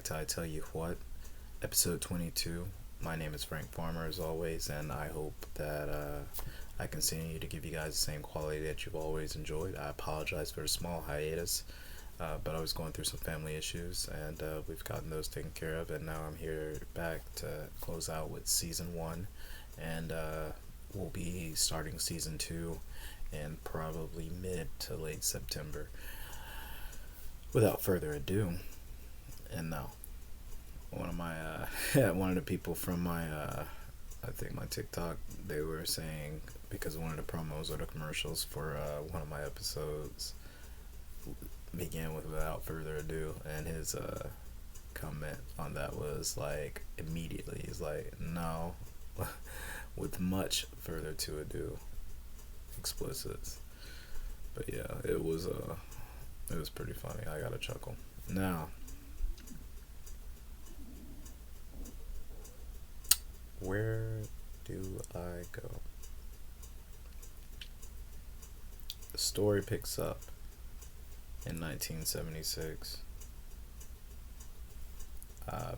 to I Tell You What, episode 22. My name is Frank Farmer, as always, and I hope that I continue to give you guys the same quality that you've always enjoyed. I apologize for the small hiatus, but I was going through some family issues, and we've gotten those taken care of, and now I'm here back to close out with season 1, and we'll be starting season 2 in probably mid to late September. Without further ado, and now one of my one of the people from my I think my TikTok, they were saying, because one of the promos or the commercials for one of my episodes began with "without further ado," and his comment on that was like immediately he's like, no, with much further to ado, explicits. But yeah, it was pretty funny. I got a chuckle. Now, where do I go? The story picks up in 1976. I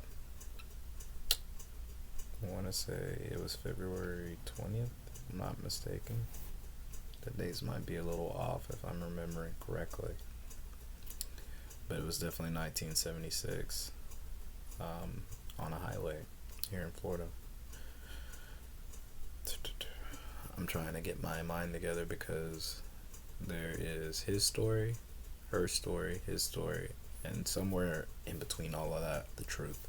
want to say it was February 20th, if I'm not mistaken. The dates might be a little off if I'm remembering correctly. But it was definitely 1976 on a highway here in Florida. I'm trying to get my mind together because there is his story, her story, his story, and somewhere in between all of that, the truth.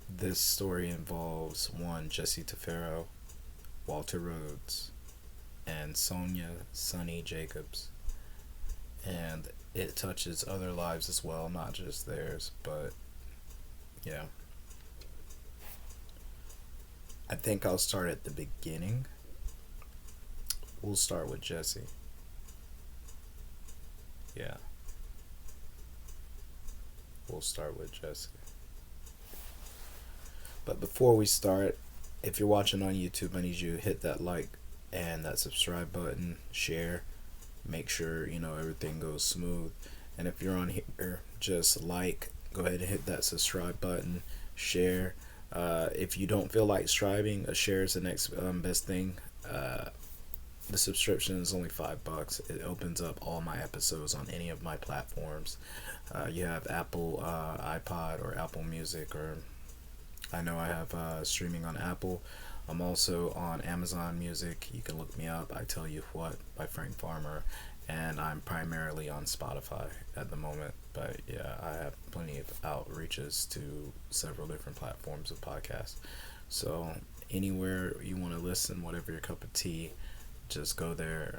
This story involves one, Jesse Tafero, Walter Rhodes, and Sonja Sunny Jacobs. And it touches other lives as well, not just theirs, but yeah. I think I'll start at the beginning. We'll start with Jesse. Yeah. We'll start with Jesse. But before we start, if you're watching on YouTube, I need you to hit that like and that subscribe button, share. Make sure, everything goes smooth. And if you're on here, just go ahead and hit that subscribe button, share. If you don't feel like subscribing, a share is the next best thing. The subscription is only $5. It opens up all my episodes on any of my platforms. You have Apple iPod or Apple Music, or I know I have streaming on Apple. I'm also on Amazon Music. You can look me up. I Tell You What by Frank Farmer. And I'm primarily on Spotify at the moment. But yeah, I have plenty of outreaches to several different platforms of podcasts. So anywhere you want to listen, whatever your cup of tea, just go there.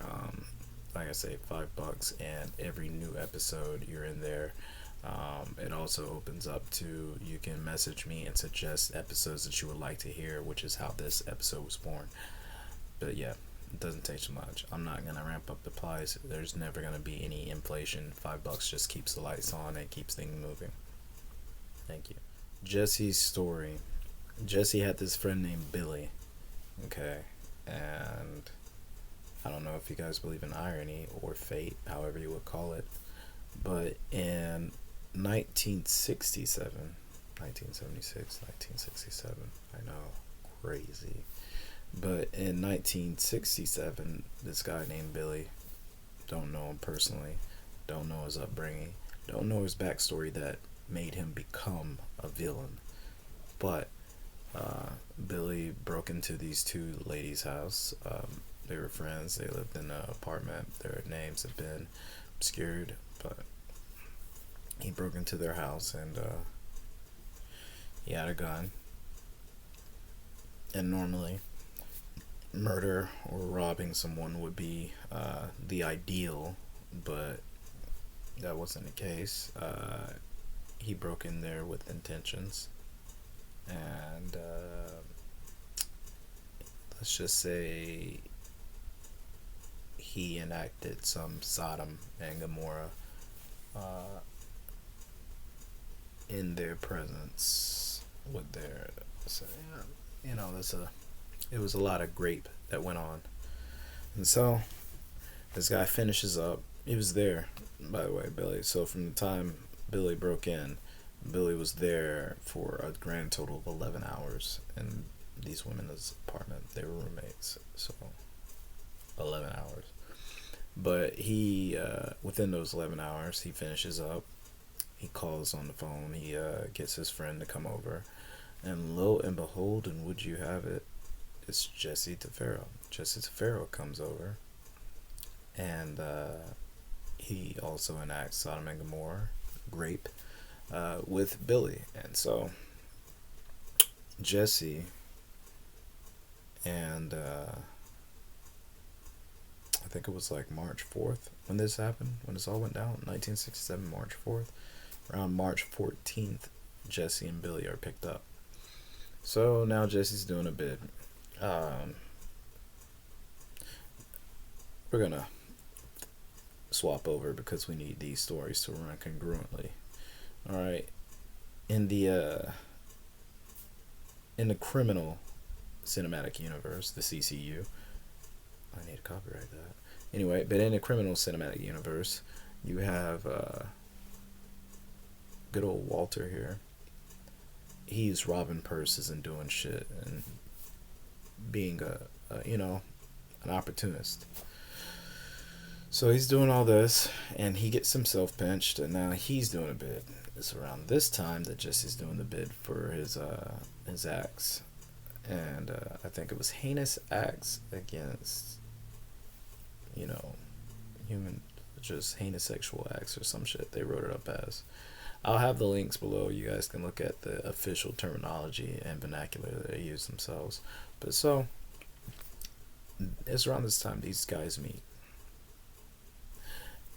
Like I say, $5, and every new episode you're in there. It also opens up to, you can message me and suggest episodes that you would like to hear, which is how this episode was born. But yeah, it doesn't take too much. I'm not going to ramp up the price. There's never going to be any inflation. $5 just keeps the lights on and keeps things moving. Thank you. Jesse's story. Jesse had this friend named Billy. Okay. And I don't know if you guys believe in irony or fate, however you would call it. But in 1967, 1976, 1967, I know, crazy. But in 1967, this guy named Billy, don't know him personally, don't know his upbringing, don't know his backstory that made him become a villain. But Billy broke into these two ladies' house. They were friends. They lived in an apartment. Their names have been obscured, but he broke into their house, and he had a gun. And normally, murder or robbing someone would be the ideal, but that wasn't the case. He broke in there with intentions, and let's just say he enacted some Sodom and Gomorrah in their presence with their, so it was a lot of grape that went on. And so this guy finishes up. He was there, by the way, Billy. So from the time Billy broke in, Billy was there for a grand total of 11 hours in these women's apartment. They were roommates, so 11 hours. But he, within those 11 hours, he finishes up. He calls on the phone. He gets his friend to come over. And lo and behold, and would you have it, it's Jesse Tafero. Jesse Tafero comes over. And he also enacts Sodom and Gomorrah, rape, with Billy. And so Jesse and I think it was like March 4th when this happened, when this all went down, 1967, March 4th. Around March 14th, Jesse and Billy are picked up. So now Jesse's doing a bid. We're going to swap over because we need these stories to run congruently. All right. In the criminal cinematic universe, the CCU, I need to copyright that. Anyway, but in the criminal cinematic universe, you have good old Walter here. He's robbing purses and doing shit and being an opportunist. So he's doing all this, and he gets himself pinched, and now he's doing a bid. It's around this time that Jesse's doing the bid for his acts, and I think it was heinous acts against, human, just heinous sexual acts or some shit. They wrote it up as. I'll have the links below. You guys can look at the official terminology and vernacular that they use themselves. But so, it's around this time these guys meet.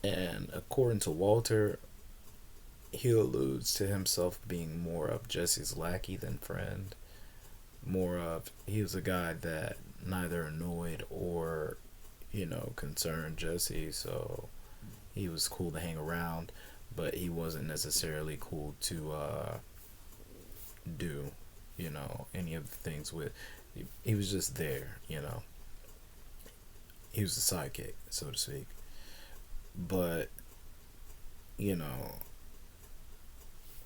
And according to Walter, he alludes to himself being more of Jesse's lackey than friend. More of, he was a guy that neither annoyed or, concerned Jesse, so he was cool to hang around, but he wasn't necessarily cool to do, any of the things with. He was just there, He was the sidekick, so to speak. But,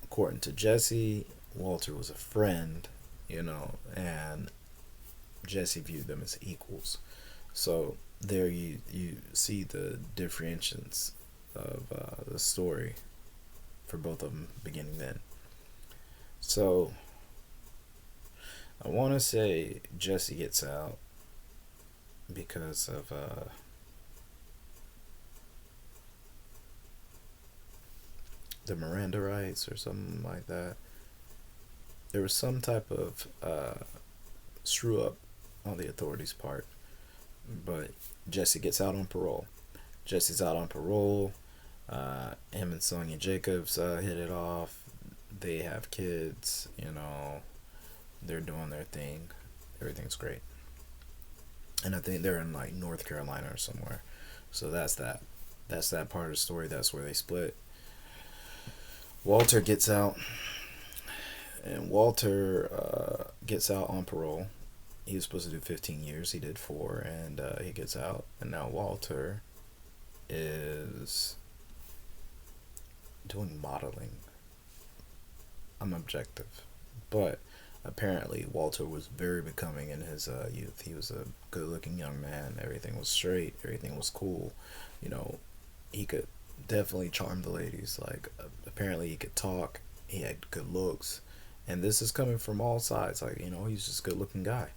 according to Jesse, Walter was a friend, and Jesse viewed them as equals. So there you see the differentiations of the story for both of them beginning then. So I want to say Jesse gets out because of the Miranda rights or something like that. There was some type of screw up on the authorities' part, but Jesse gets out on parole. Jesse's out on parole. Him and Sonja Jacobs hit it off. They have kids, they're doing their thing. Everything's great. And I think they're in like North Carolina or somewhere. So that's that. That's that part of the story. That's where they split. Walter gets out. And Walter gets out on parole. He was supposed to do 15 years. He did 4, and he gets out. And now Walter is doing modeling. I'm objective. But apparently Walter was very becoming in his youth. He was a good-looking young man. Everything was straight. Everything was cool. He could definitely charm the ladies. Like, apparently he could talk. He had good looks. And this is coming from all sides. Like, he's just a good-looking guy.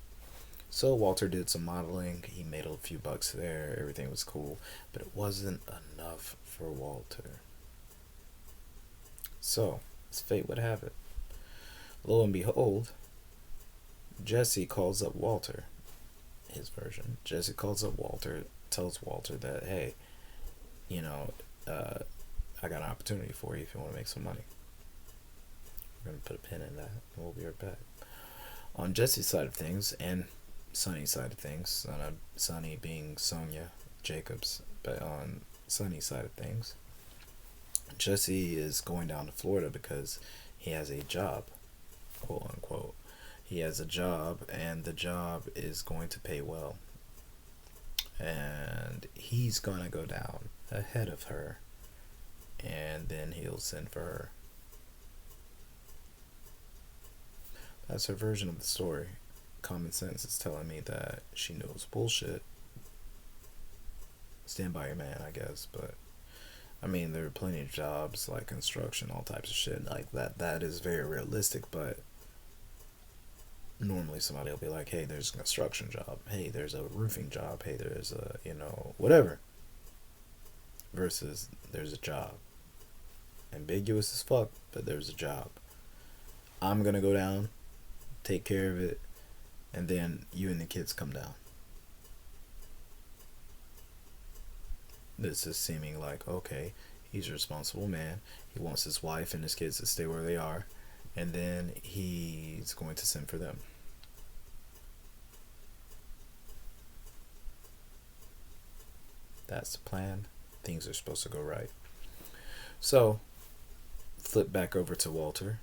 So Walter did some modeling. He made a few bucks there. Everything was cool. But it wasn't enough for Walter. So, as fate would have it, lo and behold, Jesse calls up Walter. His version. Jesse calls up Walter, tells Walter that, hey, I got an opportunity for you if you want to make some money. We're going to put a pin in that, and we'll be right back. On Jesse's side of things, and Sonny's side of things, Sonny being Sonja Jacobs, but on Sonny's side of things, Jesse is going down to Florida because he has a job, quote unquote. He has a job, and the job is going to pay well. And he's going to go down ahead of her, and then he'll send for her. That's her version of the story. Common sense is telling me that she knows bullshit. Stand by your man, I guess. But I mean, there are plenty of jobs like construction, all types of shit like that. That is very realistic, but normally somebody will be like, hey, there's a construction job. Hey, there's a roofing job. Hey, there's a, whatever. Versus there's a job. Ambiguous as fuck, but there's a job. I'm gonna go down, take care of it, and then you and the kids come down. This is seeming like, okay, he's a responsible man. He wants his wife and his kids to stay where they are, and then he's going to send for them. That's the plan. Things are supposed to go right. So, flip back over to Walter.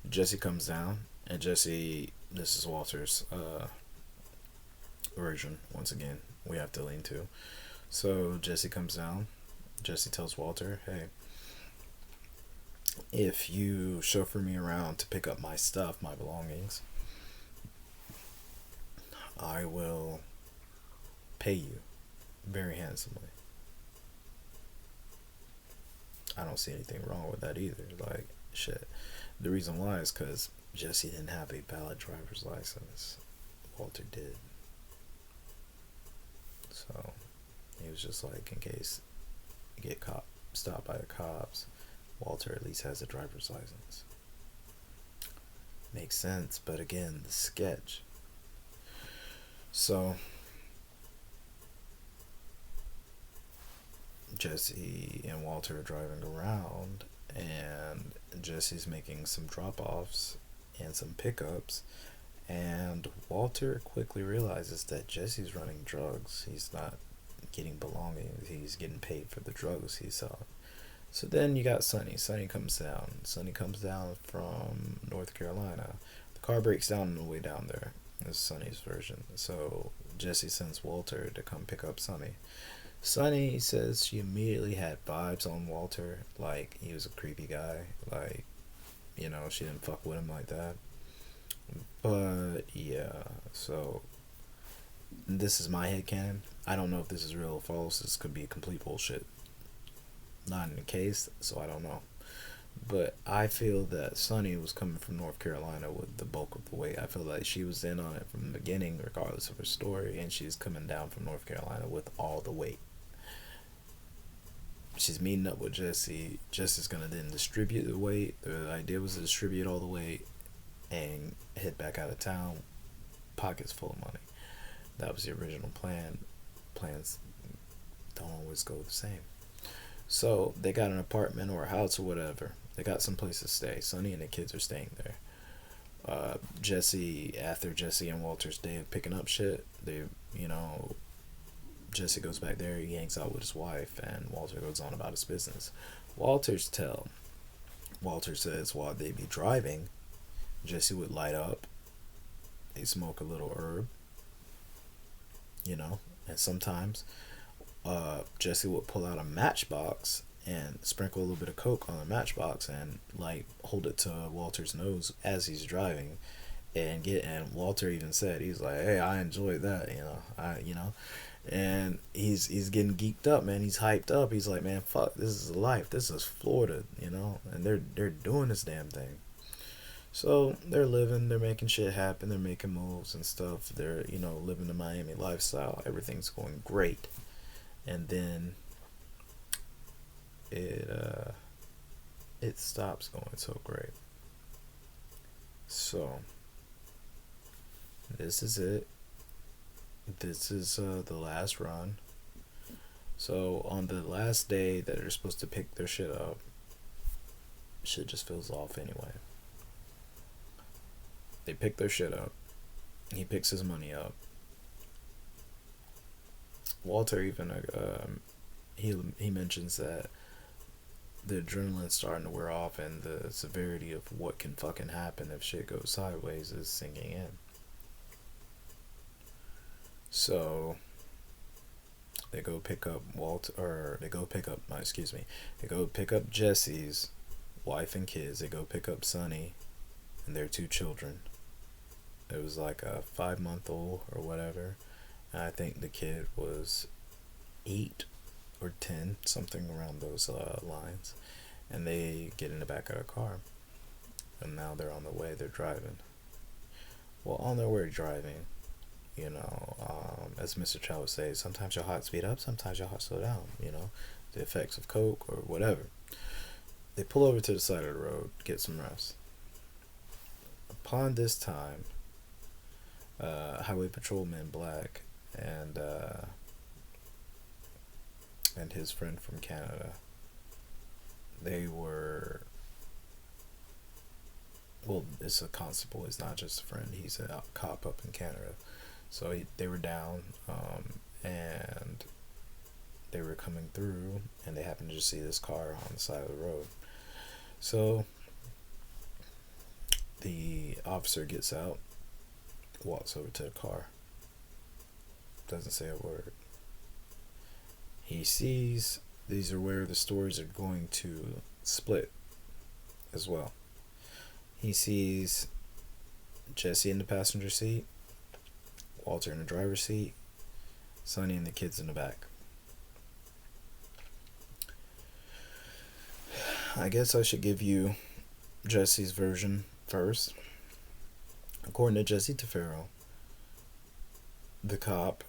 Jesse comes down, and Jesse, this is Walter's version, once again, we have to lean to. So, Jesse comes down. Jesse tells Walter, hey, if you chauffeur me around to pick up my stuff, my belongings, I will pay you very handsomely. I don't see anything wrong with that either. Like, shit. The reason why is because Jesse didn't have a valid driver's license. Walter did. So, he was just like, in case you get stopped by the cops, Walter at least has a driver's license. Makes sense, but again, the sketch. So, Jesse and Walter are driving around, and Jesse's making some drop-offs and some pickups, and Walter quickly realizes that Jesse's running drugs. He's not getting belongings. He's getting paid for the drugs he's selling. So then you got Sonny. Sonny comes down. Sonny comes down from North Carolina. The car breaks down on the way down there. This is Sonny's version. So Jesse sends Walter to come pick up Sonny. Sonny says she immediately had vibes on Walter, like he was a creepy guy, like, she didn't fuck with him like that. But yeah, so this is my headcanon. I don't know if this is real or false. This could be complete bullshit. Not in the case, so I don't know. But I feel that Sonny was coming from North Carolina with the bulk of the weight. I feel like she was in on it from the beginning, regardless of her story, and she's coming down from North Carolina with all the weight. She's meeting up with Jesse. Jesse's gonna then distribute the weight. The idea was to distribute all the weight and head back out of town, pockets full of money. That was the original plan. Plans don't always go the same. So they got an apartment or a house or whatever. They got some place to stay. Sonny and the kids are staying there. Jesse, after Jesse and Walter's day of picking up shit, Jesse goes back there, he hangs out with his wife, and Walter goes on about his business. Walter says while they be driving, Jesse would light up, they smoke a little herb, and sometimes Jesse would pull out a matchbox and sprinkle a little bit of coke on the matchbox and hold it to Walter's nose as he's driving, and Walter even said, he's like, hey, I enjoyed that, and he's getting geeked up, man. He's hyped up. He's like, man, fuck, this is life. This is Florida, and they're doing this damn thing. So they're living, they're making shit happen, they're making moves and stuff. They're living the Miami lifestyle. Everything's going great, and then it stops going so great. So this is it. This is the last run. So on the last day that they're supposed to pick their shit up, shit just feels off anyway. They pick their shit up. He picks his money up. Walter even he mentions that the adrenaline's starting to wear off, and the severity of what can fucking happen if shit goes sideways is sinking in. So they go pick up they go pick up Jesse's wife and kids. They go pick up Sonny and their 2 children. It was like a 5-month-old or whatever. And I think the kid was 8 or 10, something around those lines. And they get in the back of the car. And now they're on the way, they're driving. Well, on their way driving, as Mr. Chow would say, sometimes your heart speed up, sometimes your heart slow down, the effects of coke or whatever. They pull over to the side of the road, get some rest. Upon this time, Highway Patrolman Black and his friend from Canada, they were, well, it's a constable, it's not just a friend, he's a cop up in Canada. So they were down, and they were coming through, and they happened to just see this car on the side of the road. So the officer gets out, walks over to the car, doesn't say a word. He sees, these are where the stories are going to split as well. He sees Jesse in the passenger seat, Walter in the driver's seat, Sonny and the kids in the back. I guess I should give you Jesse's version first. According to Jesse Tafero, the cop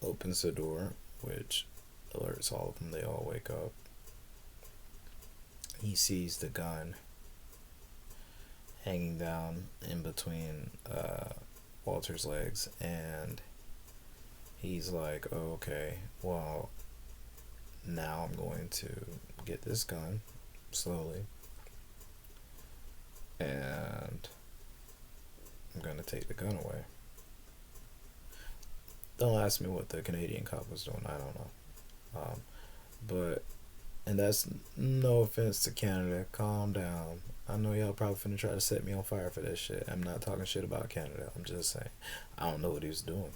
opens the door, which alerts all of them. They all wake up. He sees the gun hanging down in between Walter's legs, and he's like, oh, okay, well, now I'm going to get this gun slowly, and I'm going to take the gun away. Don't ask me what the Canadian cop was doing, I don't know. But, and that's no offense to Canada, calm down. I know y'all probably finna try to set me on fire for this shit. I'm not talking shit about Canada, I'm just saying, I don't know what he was doing.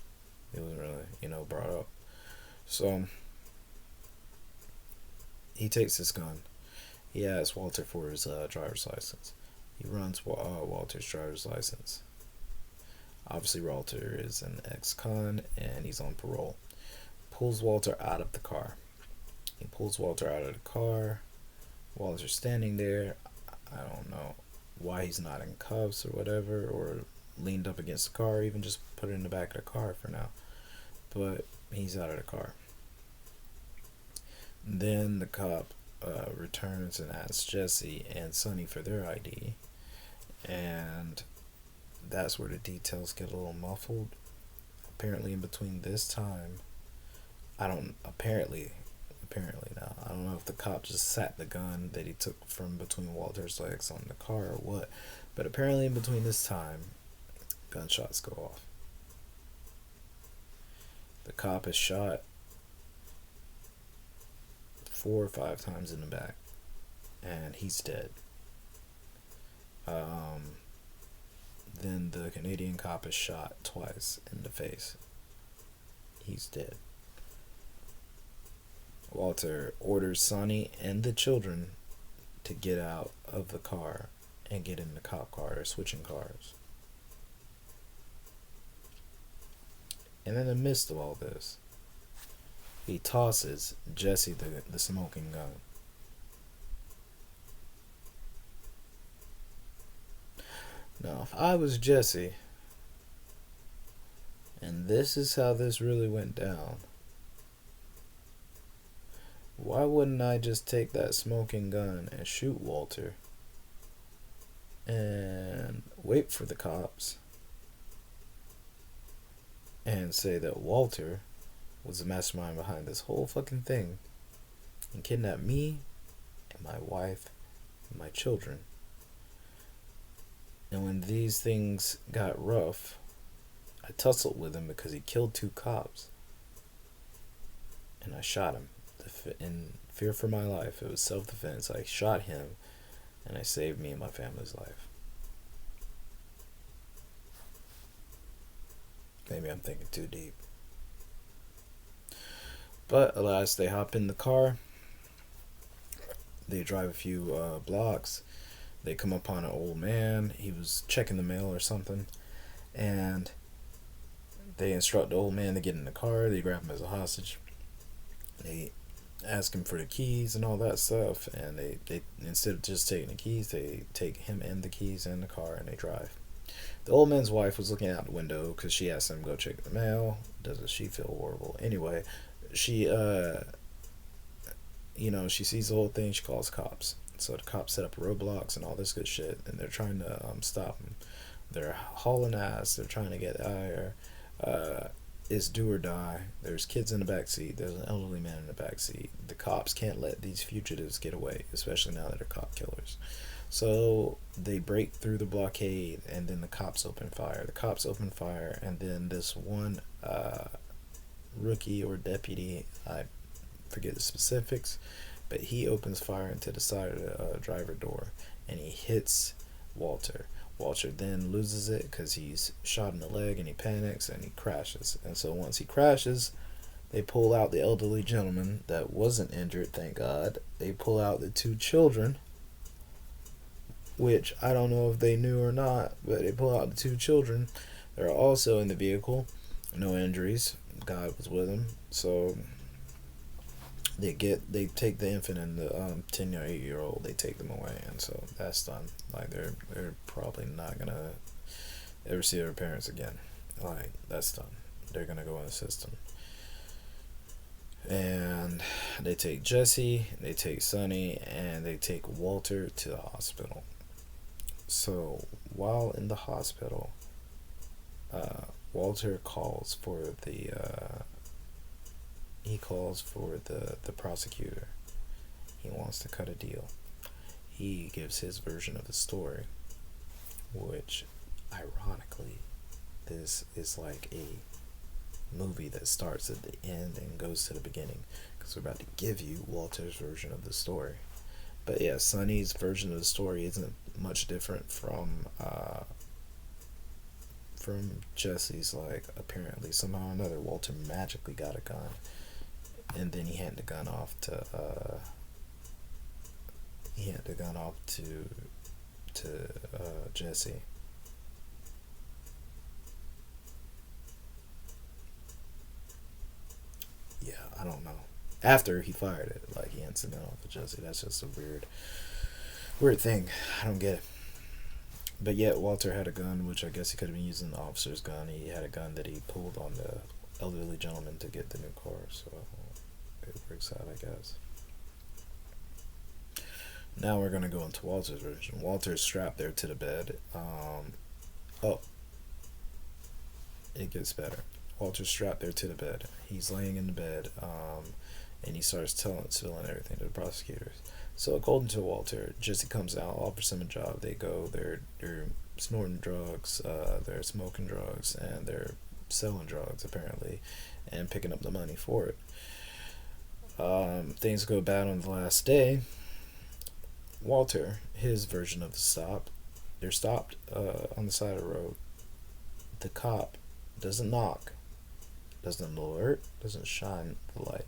He wasn't really, brought up. So, he takes this gun. He asks Walter for his driver's license. He runs Walter's driver's license. Obviously, Walter is an ex-con and he's on parole. Pulls Walter out of the car. He pulls Walter out of the car. Walter's standing there. I don't know why he's not in cuffs or whatever, or leaned up against the car, even just put it in the back of the car for now. But he's out of the car. Then the cop returns and asks Jesse and Sonny for their ID, and that's where the details get a little muffled. Apparently, in between this time, apparently now, I don't know if the cop just sat the gun that he took from between Walter's legs on the car or what, but apparently in between this time, gunshots go off. The cop is shot 4 or 5 times in the back, and he's dead. Then the Canadian cop is shot twice in the face. He's dead. Walter orders Sonny and the children to get out of the car and get in the cop car. They're switching cars. And in the midst of all this, he tosses Jesse the smoking gun. Now, if I was Jesse, and this is how this really went down, why wouldn't I just take that smoking gun and shoot Walter and wait for the cops and say that Walter was the mastermind behind this whole fucking thing and kidnap me and my wife and my children? And when these things got rough, I tussled with him because he killed 2 cops. And I shot him. In fear for my life, it was self-defense. I shot him and I saved me and my family's life. Maybe I'm thinking too deep. But alas, they hop in the car. They drive a few blocks. They come upon an old man. He was checking the mail or something, and they instruct the old man to get in the car. They grab him as a hostage. They ask him for the keys and all that stuff, and they instead of just taking the keys, they take him and the keys in the car and they drive. The old man's wife was looking out the window because she asked him to go check the mail. Doesn't she feel horrible? Anyway, she she sees the whole thing. She calls the cops. So the cops set up roadblocks and all this good shit, and they're trying to stop him. They're hauling ass. They're trying to get out of here. It's do or die. There's kids in the back seat. There's an elderly man in the back seat. The cops can't let these fugitives get away, especially now that they're cop killers. So they break through the blockade, and then the cops open fire. The cops open fire, and then this one rookie or deputy, I forget the specifics, but he opens fire into the side of the driver door, and he hits Walter. Walter then loses it because he's shot in the leg, and he panics and he crashes. And so once he crashes, they pull out the elderly gentleman that wasn't injured, thank God. They pull out the two children, which I don't know if they knew or not, but they pull out the two children. They're also in the vehicle, no injuries. God was with them. So they take the infant and the 10 or 8-year-old, they take them away, and so that's done. Like they're probably not gonna ever see their parents again. Like that's done. They're gonna go in the system. And they take Jesse, they take Sonny, and they take Walter to the hospital. So while in the hospital, Walter calls for the prosecutor. He wants to cut a deal. He gives his version of the story, which ironically, this is like a movie that starts at the end and goes to the beginning, because we're about to give you Walter's version of the story. But yeah, Sonny's version of the story isn't much different from Jesse's. Like, apparently somehow or another Walter magically got a gun, and then he handed the gun off to Jesse. Yeah, I don't know. After he fired it, like he hands the gun off to Jesse. That's just a weird thing. I don't get it. But yet Walter had a gun, which I guess he could have been using the officer's gun. He had a gun that he pulled on the elderly gentleman to get the new car, so it works out, I guess. Now we're gonna go into Walter's version. Walter's strapped there to the bed. It gets better. Walter's strapped there to the bed. He's laying in the bed, and he starts spilling everything to the prosecutors. So according to Walter, Jesse comes out, offers him a job. They go. They're snorting drugs. They're smoking drugs, and they're selling drugs apparently, and picking up the money for it. Things go bad on the last day. Walter, his version of the stop, they're stopped on the side of the road. The cop doesn't knock, doesn't alert, doesn't shine the light.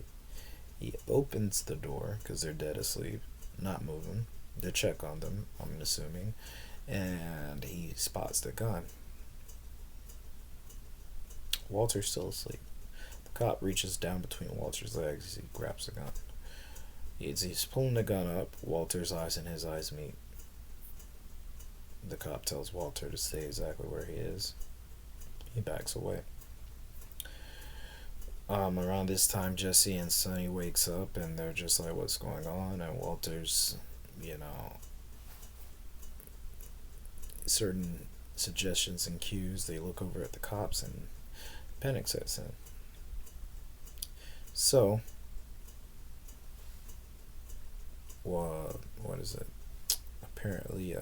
He opens the door because they're dead asleep, not moving. They check on them, I'm assuming, and he spots the gun. Walter's still asleep. The cop reaches down between Walter's legs as he grabs the gun. As he's pulling the gun up, Walter's eyes and his eyes meet. The cop tells Walter to stay exactly where he is. He backs away. Around this time, Jesse and Sonny wakes up, and they're just like, what's going on? And Walter's, certain suggestions and cues. They look over at the cops, and panic sets in. So, what is it? Apparently,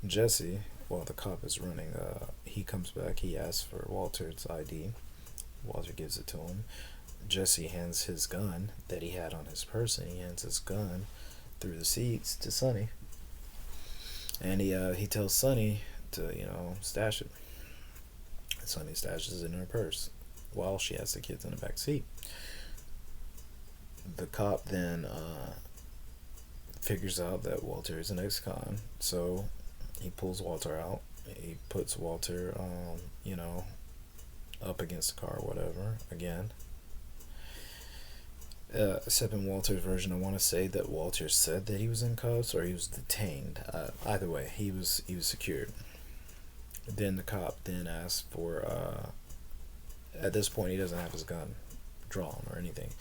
Jesse, while the cop is running, he comes back. He asks for Walter's ID. Walter gives it to him. Jesse hands his gun that he had on his person. He hands his gun through the seats to Sonny, and he tells Sonny to stash it. And Sonny stashes it in her purse while she has the kids in the back seat. The cop then figures out that Walter is an ex-con, so he pulls Walter out. He puts Walter, up against the car or whatever. Again, except in Walter's version, I want to say that Walter said that he was in cuffs or he was detained. Either way, he was secured. Then the cop then asked for. At this point, he doesn't have his gun drawn or anything.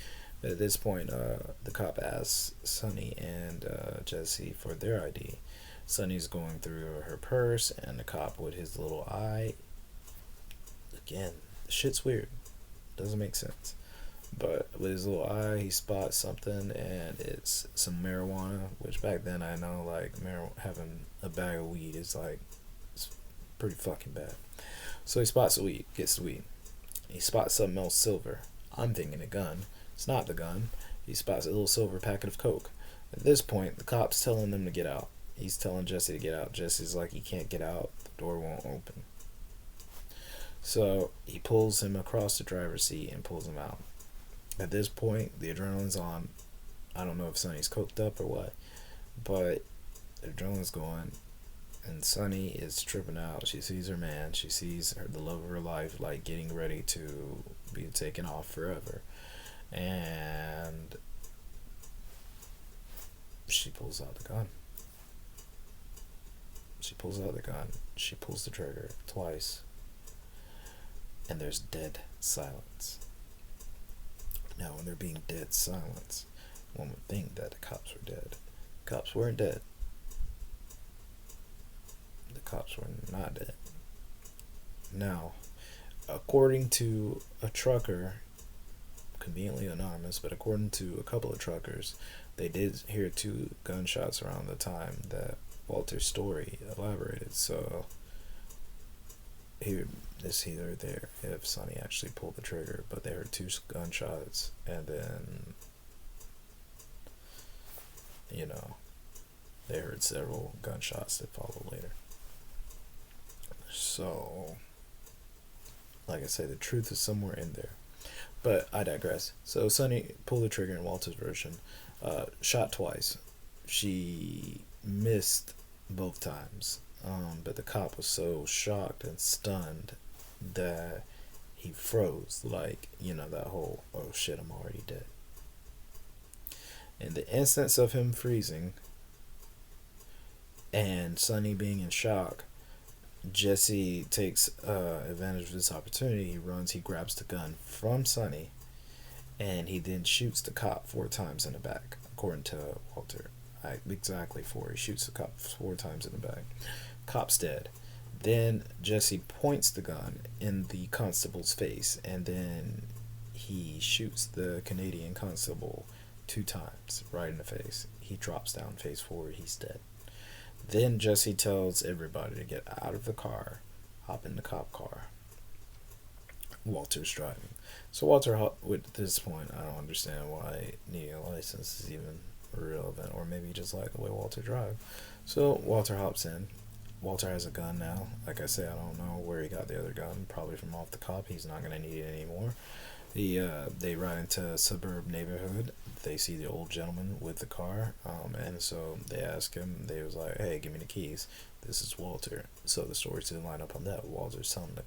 But at this point, the cop asks Sonny and Jesse for their ID. Sonny's going through her purse, and the cop with his little eye. Again, shit's weird. Doesn't make sense. But with his little eye, he spots something, and it's some marijuana. Which back then, I know, like, having a bag of weed is like, it's pretty fucking bad. So he spots the weed, gets the weed. He spots something else silver. I'm thinking a gun. It's not the gun. He spots a little silver packet of coke. At this point, the cop's telling them to get out. He's telling Jesse to get out. Jesse's like, he can't get out. The door won't open. So he pulls him across the driver's seat and pulls him out. At this point, the adrenaline's on. I don't know if Sonny's coked up or what, but the adrenaline's going, and Sonny is tripping out. She sees her man. She sees the love of her life, like, getting ready to be taken off forever. And she pulls out the gun. She pulls the trigger twice. And there's dead silence. Now, when there being dead silence, one would think that the cops were dead. The cops weren't dead. The cops were not dead. Now, according to a trucker, conveniently anonymous, but according to a couple of truckers, they did hear 2 gunshots around the time that Walter's story elaborated. So here, it's either there if Sonny actually pulled the trigger, but they heard 2 gunshots, and then they heard several gunshots that followed later. So, like I say, the truth is somewhere in there. But I digress. So Sonny pulled the trigger in Walter's version, shot twice. She missed both times, but the cop was so shocked and stunned that he froze, like, that whole, oh shit, I'm already dead. In the instance of him freezing and Sonny being in shock, Jesse takes advantage of this opportunity. He runs, he grabs the gun from Sonny, and he then shoots the cop 4 times in the back, according to Walter. Exactly 4. He shoots the cop 4 times in the back. Cop's dead. Then Jesse points the gun in the constable's face, and then he shoots the Canadian constable 2 times right in the face. He drops down face forward. He's dead. Then Jesse tells everybody to get out of the car, hop in the cop car. Walter's driving. So Walter, at this point, I don't understand why needing a license is even relevant, or maybe just like the way Walter drives. So Walter hops in. Walter has a gun now. Like I say, I don't know where he got the other gun. Probably from off the cop. He's not going to need it anymore. They ride into a suburb neighborhood. They see the old gentleman with the car, and so they ask him. They was like, "Hey, give me the keys. This is Walter." So the stories didn't line up on that. Walter's telling the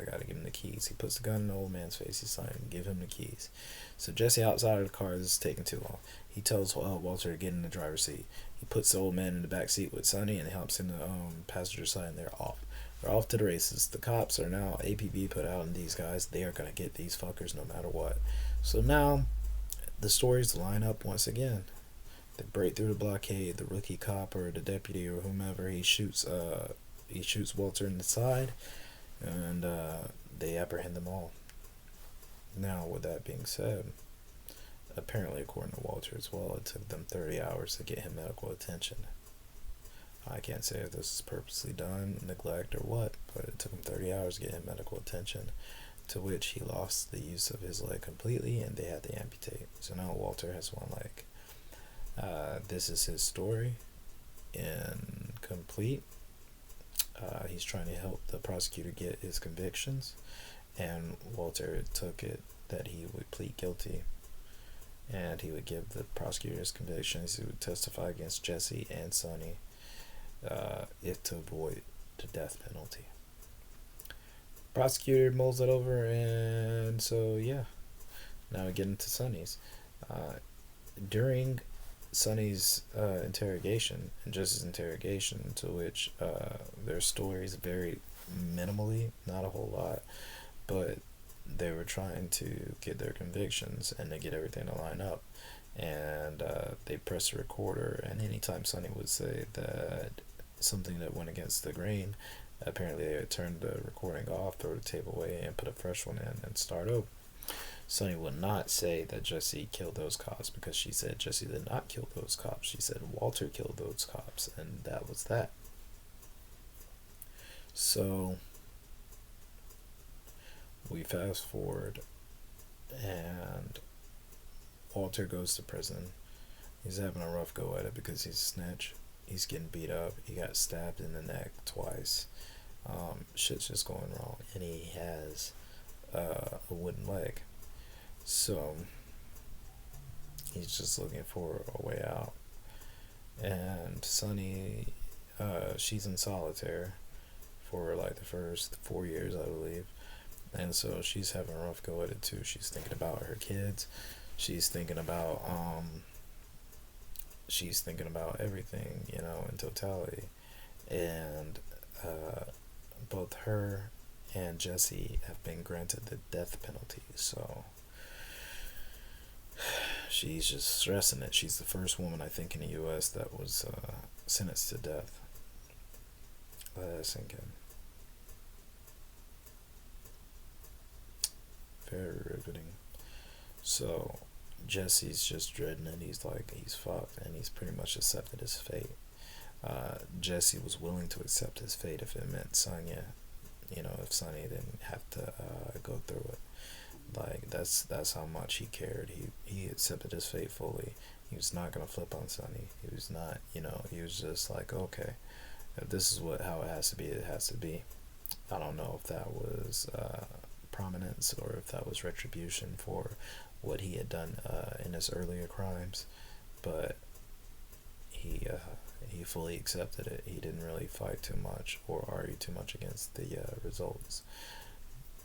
guy to give him the keys. He puts the gun in the old man's face. He's saying, "Give him the keys." So Jesse outside of the car. This is taking too long. He tells Walter to get in the driver's seat. He puts the old man in the back seat with Sonny, and he helps in the passenger side, and they're off. They're off to the races. The cops are now APB put out, and these guys, they are gonna get these fuckers no matter what. So now the stories line up once again. They break through the blockade. The rookie cop or the deputy or whomever, he shoots Walter in the side, and they apprehend them all. Now, with that being said, apparently according to Walter as well, it took them 30 hours to get him medical attention. I can't say if this is purposely done, neglect, or what, but it took him 30 hours to get him medical attention, to which he lost the use of his leg completely, and they had to amputate. So now Walter has 1 leg. This is his story in complete. He's trying to help the prosecutor get his convictions, and Walter took it that he would plead guilty, and he would give the prosecutors convictions. He would testify against Jesse and Sonny, if to avoid the death penalty. Prosecutor mulls it over, and so yeah. Now we get into Sonny's. During Sonny's interrogation and Jesse's interrogation, to which their stories varied minimally, not a whole lot, but they were trying to get their convictions and to get everything to line up. And they pressed the recorder, and anytime Sonny would say that something that went against the grain, apparently they would turn the recording off, throw the tape away, and put a fresh one in and start over. Sonny would not say that Jesse killed those cops, because she said Jesse did not kill those cops. She said Walter killed those cops, and that was that. So we fast forward, and Walter goes to prison. He's having a rough go at it because he's a snitch. He's getting beat up. He got stabbed in the neck twice. Shit's just going wrong, and he has a wooden leg. So he's just looking for a way out. And Sonny, she's in solitaire for like the first 4 years, I believe. And so she's having a rough go at it too. She's thinking about her kids. She's thinking about everything, in totality. And both her and Jesse have been granted the death penalty. So she's just stressing it. She's the first woman, I think, in the U.S. that was sentenced to death. Let that sink in. Very riveting. So Jesse's just dreading it. He's fucked, and he's pretty much accepted his fate. Jesse was willing to accept his fate if it meant Sonja, if Sonny didn't have to go through it. Like, that's how much he cared. He accepted his fate fully. He was not gonna flip on Sonny. He was not, he was just like, okay, if this is how it has to be, it has to be. I don't know if that was prominence or if that was retribution for what he had done in his earlier crimes, but he fully accepted it. He didn't really fight too much or argue too much against the results.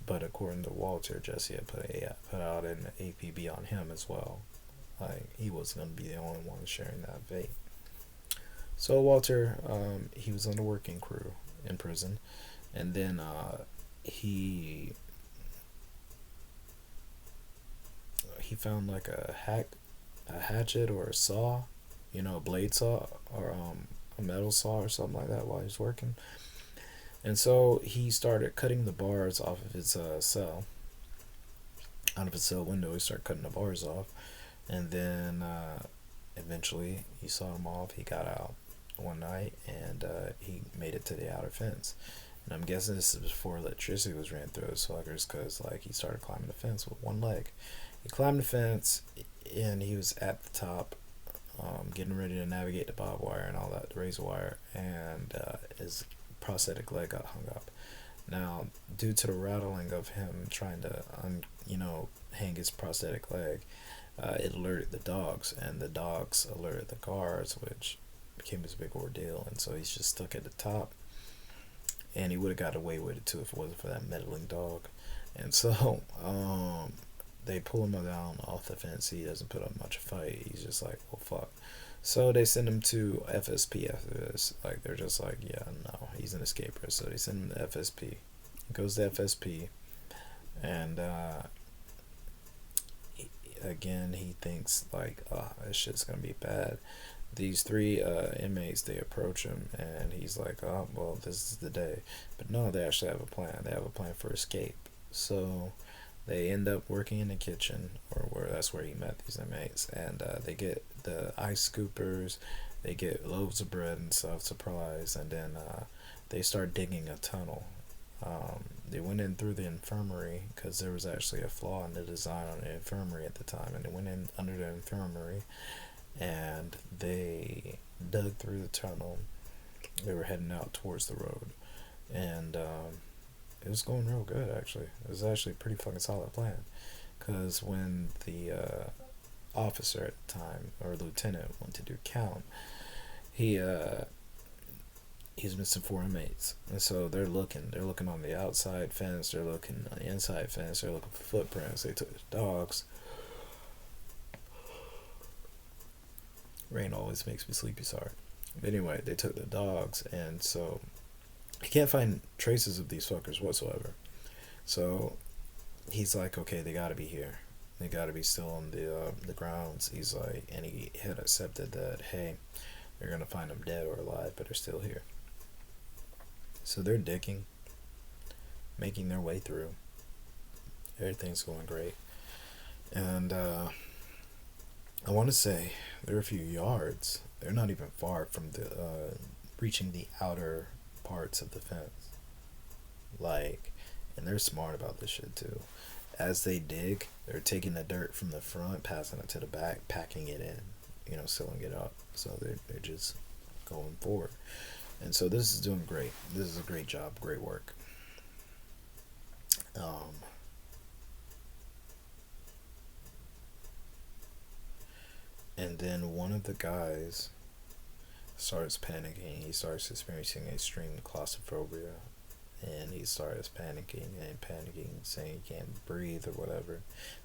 But according to Walter, Jesse had put out an APB on him as well. Like, he wasn't going to be the only one sharing that fate. So Walter, he was on the working crew in prison, and then he found like a hatchet or a saw, a blade saw or a metal saw or something like that while he was working. And so he started cutting the bars off of his cell. Out of his cell window, he started cutting the bars off. And then eventually he saw them off. He got out one night, and he made it to the outer fence. And I'm guessing this is before electricity was ran through his fuckers, because he started climbing the fence with one leg. He climbed the fence, and he was at the top, getting ready to navigate the barbed wire and all that, the razor wire, and his prosthetic leg got hung up. Now, due to the rattling of him trying to hang his prosthetic leg, it alerted the dogs, and the dogs alerted the guards, which became this big ordeal. And so he's just stuck at the top, and he would have got away with it too if it wasn't for that meddling dog. And so they pull him down off the fence. He doesn't put up much of a fight. He's just like, well, fuck. So they send him to FSP after this. Like, they're just like, yeah, no, he's an escaper. So they send him to FSP. He goes to FSP, and again, he thinks like, this shit's gonna be bad. These three inmates, they approach him, and he's like, oh, well, this is the day. But no, they actually have a plan. They have a plan for escape. So they end up working in the kitchen, that's where he met these inmates, and they get the ice scoopers, they get loaves of bread and stuff, surprise, and then they start digging a tunnel. They went in through the infirmary, because there was actually a flaw in the design on the infirmary at the time, and they went in under the infirmary, and they dug through the tunnel. They were heading out towards the road, and it was going real good, actually. It was actually a pretty fucking solid plan, because when the officer at the time, or lieutenant, went to do count. He he's missing four inmates, and so they're looking. They're looking on the outside fence. They're looking on the inside fence. They're looking for footprints. They took the dogs. Rain always makes me sleepy. Sorry. But anyway, they took the dogs, and so he can't find traces of these fuckers whatsoever. So he's like, okay, they gotta be here. They gotta be still on the grounds. He's like, and he had accepted that, hey, they're gonna find them dead or alive, but they're still here. So they're digging, making their way through. Everything's going great, and I want to say they're a few yards. They're not even far from the reaching the outer parts of the fence. Like, and they're smart about this shit too. As they dig, they're taking the dirt from the front, passing it to the back, packing it in, sealing it up. So they're just going forward. And so this is doing great. This is a great job, great work. And then one of the guys starts panicking. He starts experiencing extreme claustrophobia. And he starts panicking, saying he can't breathe or whatever.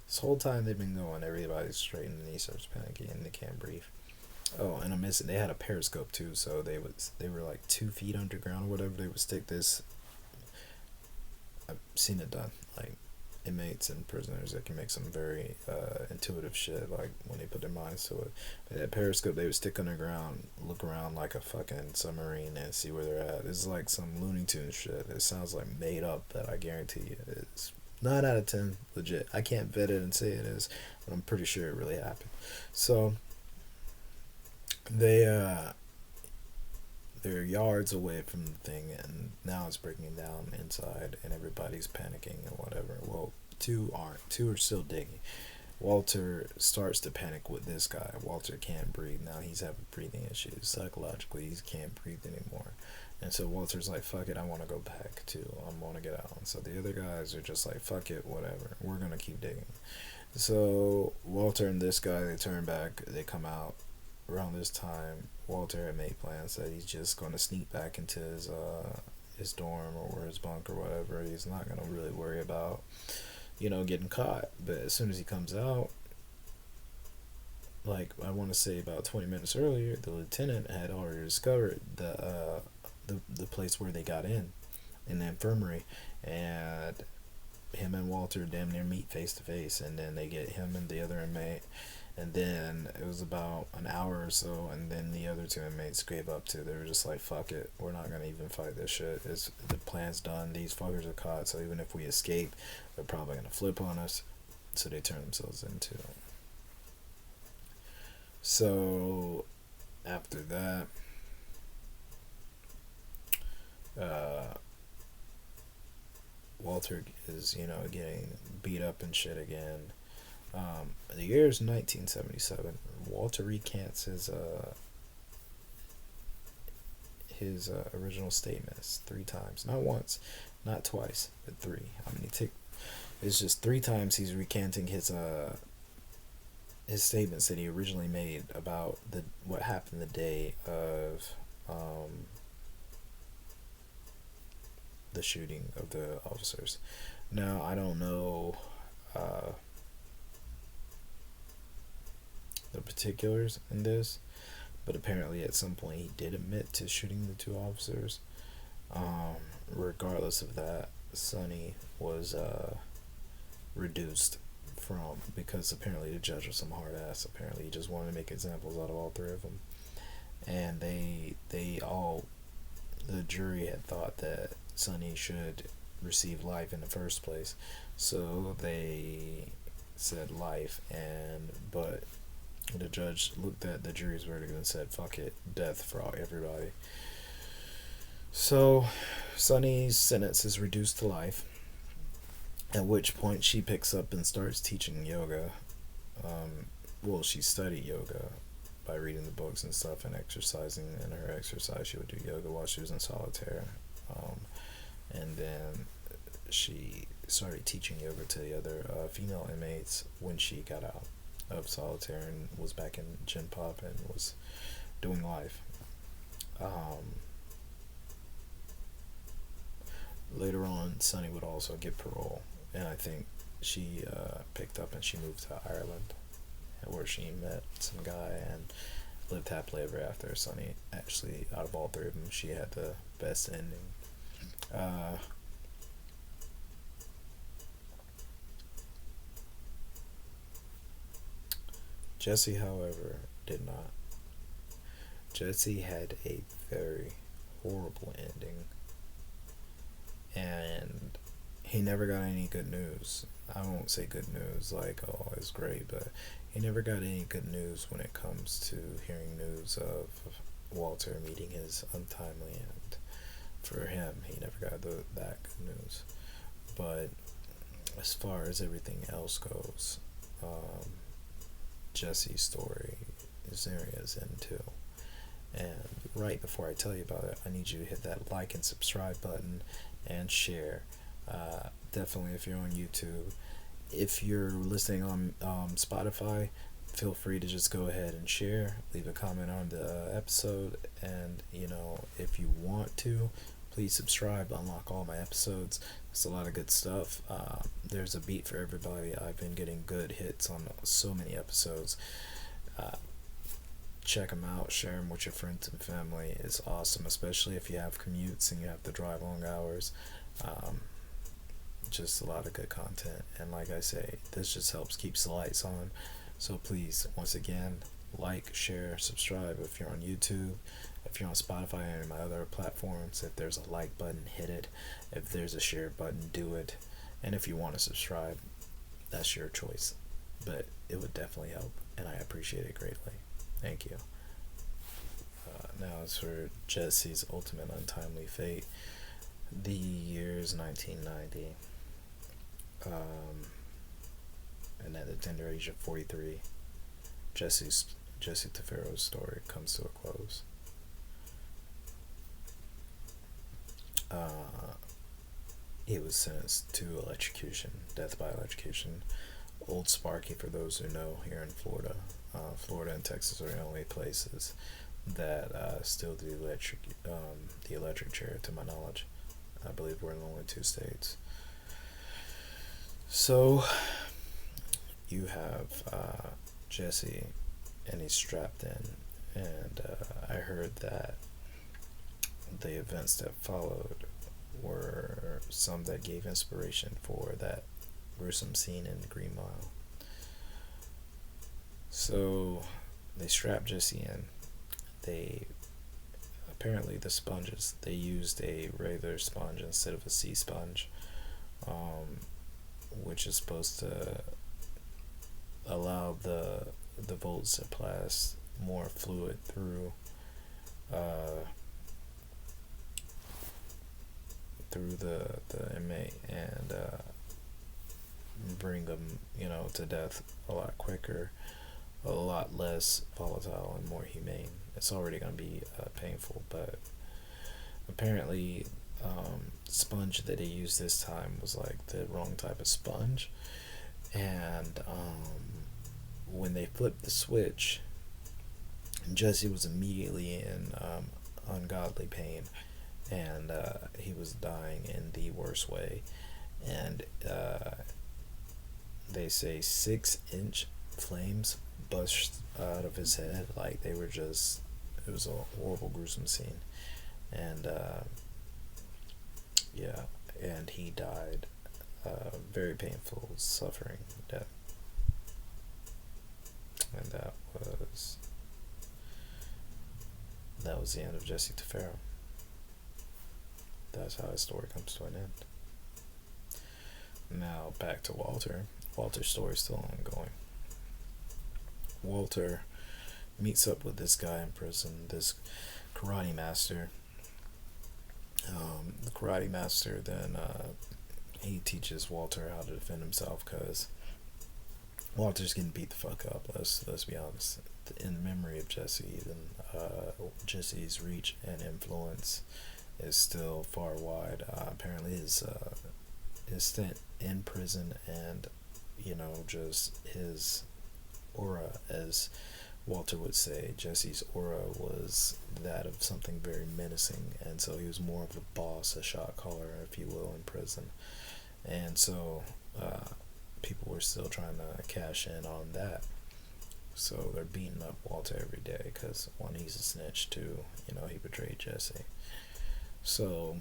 This whole time they've been going, everybody's straight, and he starts panicking and they can't breathe. Oh, and I'm missing. They had a periscope too, so they were like 2 feet underground or whatever. They would stick this. I've seen it done. Like, inmates and prisoners that can make some very intuitive shit, like when they put their minds to it. But that periscope, they would stick underground, look around like a fucking submarine and see where they're at. It's like some Looney Tunes shit. It sounds like made up, but I guarantee you it's 9 out of 10 legit. I can't vet it and say it is, but I'm pretty sure it really happened. So they're yards away from the thing, and now it's breaking down inside, and everybody's panicking and whatever. Well, two aren't. Two are still digging. Walter starts to panic with this guy. Walter can't breathe now. He's having breathing issues. Psychologically, he can't breathe anymore. And so Walter's like, fuck it, I want to go back too. I want to get out. And so the other guys are just like, fuck it, whatever. We're going to keep digging. So Walter and this guy, they turn back. They come out. Around this time, Walter had made plans that he's just going to sneak back into his dorm or his bunk or whatever. He's not going to really worry about, getting caught. But as soon as he comes out, like, I want to say about 20 minutes earlier, the lieutenant had already discovered the place where they got in the infirmary, and him and Walter damn near meet face to face, and then they get him and the other inmate. And then it was about an hour or so, and then the other two inmates gave up too. They were just like, fuck it, we're not going to even fight this shit. The plan's done. These fuckers are caught, so even if we escape, they're probably going to flip on us. So they turn themselves into. So after that, Walter is, getting beat up and shit again. The year is 1977. Walter recants his original statements 3 times, not once, not twice, but 3. It's just 3 times he's recanting his statements that he originally made about what happened the day of the shooting of the officers. Now, I don't know the particulars in this, but apparently at some point he did admit to shooting the 2 officers. Regardless of that, Sonny was reduced because apparently the judge was some hard ass. Apparently he just wanted to make examples out of all 3 of them, and the jury had thought that Sonny should receive life in the first place, so they said life, but the judge looked at the jury's verdict and said, fuck it, death for everybody. So Sonny's sentence is reduced to life, at which point she picks up and starts teaching yoga. She studied yoga by reading the books and stuff and exercising. In her exercise, she would do yoga while she was in solitary. And then she started teaching yoga to the other female inmates when she got out. of solitaire and was back in Gen Pop and was doing life. Later on, Sunny would also get parole, and I think she picked up and she moved to Ireland, where she met some guy and lived happily ever after. Sunny, actually, out of all three of them, she had the best ending. Uh, Jesse, however, did not. Jesse had a very horrible ending, and he never got any good news. I won't say good news like, oh, it's great, but he never got any good news when it comes to hearing news of Walter meeting his untimely end. For him, he never got that good news. But as far as everything else goes, Jesse's story is areas into. And right before I tell you about it, I need you to hit that like and subscribe button and share. Definitely, if you're on YouTube. If you're listening on Spotify, feel free to just go ahead and share. Leave a comment on the episode. And, if you want to, please subscribe. Unlock all my episodes. It's a lot of good stuff. There's a beat for everybody. I've been getting good hits on so many episodes. Check them out, share them with your friends and family. It's awesome, especially if you have commutes and you have to drive long hours. Just a lot of good content, and like I say, this just helps keeps the lights on. So please, once again, like, share, subscribe. If you're on YouTube, if you're on Spotify and my other platforms, if there's a like button, hit it. If there's a share button, do it. And if you want to subscribe, that's your choice, but it would definitely help, and I appreciate it greatly. Thank you. Now as for Jesse's ultimate untimely fate, the year is 1990. And at the tender age of 43, Jesse Tafero's story comes to a close. He was sentenced to electrocution, death by electrocution. Old Sparky, for those who know, here in Florida. Florida and Texas are the only places that still do the electric chair, to my knowledge. I believe we're in the only two states. So, you have Jesse, and he's strapped in, and I heard that the events that followed were some that gave inspiration for that gruesome scene in the Green Mile. So, they strapped Jesse in. Apparently the sponges, they used a regular sponge instead of a sea sponge, which is supposed to allow the volts to pass more fluid through the inmate and bring them to death a lot quicker, a lot less volatile and more humane. It's already going to be painful, but apparently sponge that they used this time was like the wrong type of sponge, and when they flipped the switch, Jesse was immediately in ungodly pain, and he was dying in the worst way, and they say 6-inch flames burst out of his head. Like, they were just, it was a horrible, gruesome scene. And yeah, and he died very painful, suffering death. And that was the end of Jesse Tafero. That's how his story comes to an end. Now back to Walter. Walter's story is still ongoing. Walter meets up with this guy in prison, this karate master. The karate master then he teaches Walter how to defend himself, because Walter's getting beat the fuck up. Let's be honest. In memory of Jesse, even Jesse's reach and influence is still far wide. Apparently, his stint in prison and just his aura, as Walter would say. Jesse's aura was that of something very menacing, and so he was more of a boss, a shot caller, if you will, in prison. And so people were still trying to cash in on that. So they're beating up Walter every day because one, he's a snitch, two, he betrayed Jesse. So